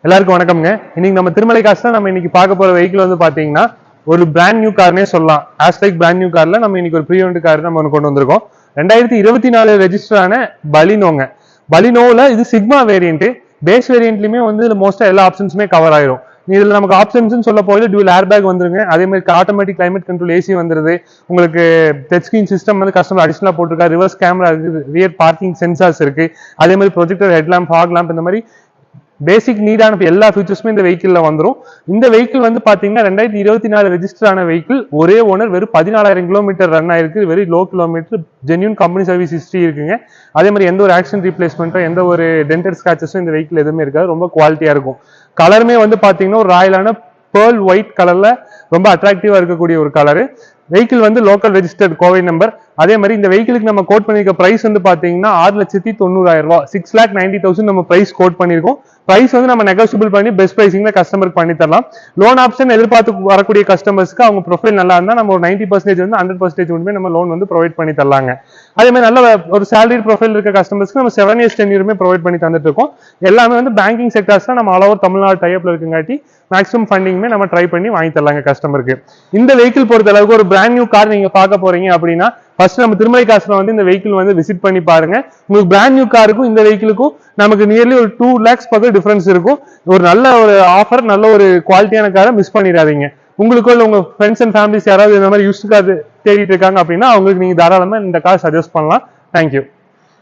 எல்லாருக்கும் வணக்கம்ங்க. இன்னைக்கு நம்ம திருமலை காசுல நம்ம இன்னைக்கு பார்க்க போற வெஹிக்கிள் வந்து பாத்தீங்கன்னா ஒரு பிராண்ட் நியூ கார்னே சொல்லலாம். ஆஸ்பெக்ட் பிராண்ட் நியூ கார்ல நம்ம இன்னைக்கு ஒரு ப்ரீ ஓன்ட் கார் நம்ம கொண்டு வந்திருக்கோம். 2024 ரெஜிஸ்டர் ஆன பலினோங்க. பலினோல இது சிக்மா வேரியன்ட். பேஸ் வேரியன்ட்லயுமே வந்து இதுல மோஸ்டா எல்லா ஆப்ஷன்ஸுமே கவர் ஆயிரும். இதுல நமக்கு ஆப்ஷன்ஸ் சொல்ல போது டியூல் ஏர் பேக் வந்துருங்க. அதே மாதிரி ஆட்டோமேட்டிக் கிளைமேட் கண்ட்ரோல் ஏசி வந்துருது. உங்களுக்கு டச் ஸ்கிரீன் சிஸ்டம் வந்து கஸ்டமர் அடிஷனலா போட்டிருக்காரு. ரிவர்ஸ் கேமரா இருக்கு, ரியர் பார்க்கிங் சென்சார்ஸ் இருக்கு. அதே மாதிரி ப்ரொஜெக்டர், ஹெட்லாம்ப், ஃபாக் லாம்ப், இந்த மாதிரி பேசிக் நீடான எல்லா ஃபீச்சர்ஸுமே இந்த வெஹிக்கிள்ல வந்துடும். இந்த வெஹிக்கிள் வந்து பாத்தீங்கன்னா 2024 ரெஜிஸ்டர் ஆன வெஹிக்கிள். ஒரே ஓனர், வெறும் 14,000 கிலோமீட்டர் ரன் ஆயிருக்கு. Very low kilometre, genuine company service history இருக்குங்க. அதே மாதிரி எந்த ஒரு ஆக்சிடென்ட் ரீப்ளேஸ்மெண்ட்டோ எந்த ஒரு டென்டட் ஸ்கிராச்சஸும் இந்த வெஹிக்கிள் எதுவுமே இருக்காது. ரொம்ப குவாலிட்டியா இருக்கும். கலருமே வந்து பாத்தீங்கன்னா ஒரு ராயலான பேர்ல் ஒயிட் கலர்ல ரொம்ப அட்ராக்டிவா இருக்கக்கூடிய ஒரு கலரு. வெஹிக்கிள் வந்து லோக்கல் ரெஜிஸ்டர்ட் கோவை நம்பர். அதே மாதிரி இந்த வெஹிக்கிளுக்கு நம்ம கோட் பண்ணிருக்க பிரைஸ் வந்து பாத்தீங்கன்னா 6,90,000 ரூபாய், 6,90,000 நம்ம பிரைஸ் கோட் பண்ணிருக்கோம். பிரைஸ் வந்து நம்ம நெகோசியபிள் பண்ணி பெஸ்ட் பிரைசிங்ல கஸ்டமருக்கு பண்ணி தரலாம். லோன் ஆப்ஷன் எதிர்பார்த்து வரக்கூடிய கஸ்டமர்ஸ்க்கு அவங்க ப்ரொஃபைல் நல்லா இருந்தா நம்ம ஒரு 90% வந்து 100% மட்டுமே நம்ம லோன் வந்து ப்ரொவைட் பண்ணி தரலாங்க. அதே மாதிரி நல்ல ஒரு சேலரி ப்ரொஃபைல் இருக்க கஸ்டமர்ஸ்க்கு நம்ம 7 years டென்யூருமே ப்ரொவைட் பண்ணி தந்துட்டு இருக்கோம். எல்லாமே வந்து பேங்கிங் செக்டர்ஸ்ல நம்ம ஆல் ஓவர் தமிழ்நாடு டைப்ல இருக்குங்காட்டி மேக்ஸிமம் ஃபண்டிங்குமே நம்ம ட்ரை பண்ணி வாங்கி தரலாங்க கஸ்டமருக்கு. இந்த வெஹிக்கிள் பொறுத்த அளவுக்கு ஒரு பிராண்ட் நியூ கார் நீங்க பார்க்க போறீங்க அப்படின்னா ஃபர்ஸ்ட் நம்ம திருமலை காசுல வந்து இந்த வெஹிக்கிள் வந்து விசிட் பண்ணி பாருங்க. உங்களுக்கு பிராண்ட் நியூ காருக்கும் இந்த வெஹிக்கிளுக்கும் நமக்கு நியர்லி ஒரு 2 lakhs பக்கம் டிஃபரன்ஸ் இருக்கும். ஒரு நல்ல ஒரு ஆஃபர், நல்ல ஒரு குவாலிட்டியான காரை மிஸ் பண்ணிடாதீங்க. உங்களுக்கோ இல்லை உங்க ஃப்ரெண்ட்ஸ் அண்ட் ஃபேமிலிஸ் யாராவது இந்த மாதிரி யூஸ்டு கார் தேடிட்டு இருக்காங்க அப்படின்னா அவங்களுக்கு நீங்க தாராளமா இந்த கார் சஜஸ்ட் பண்ணலாம். தேங்க்யூ.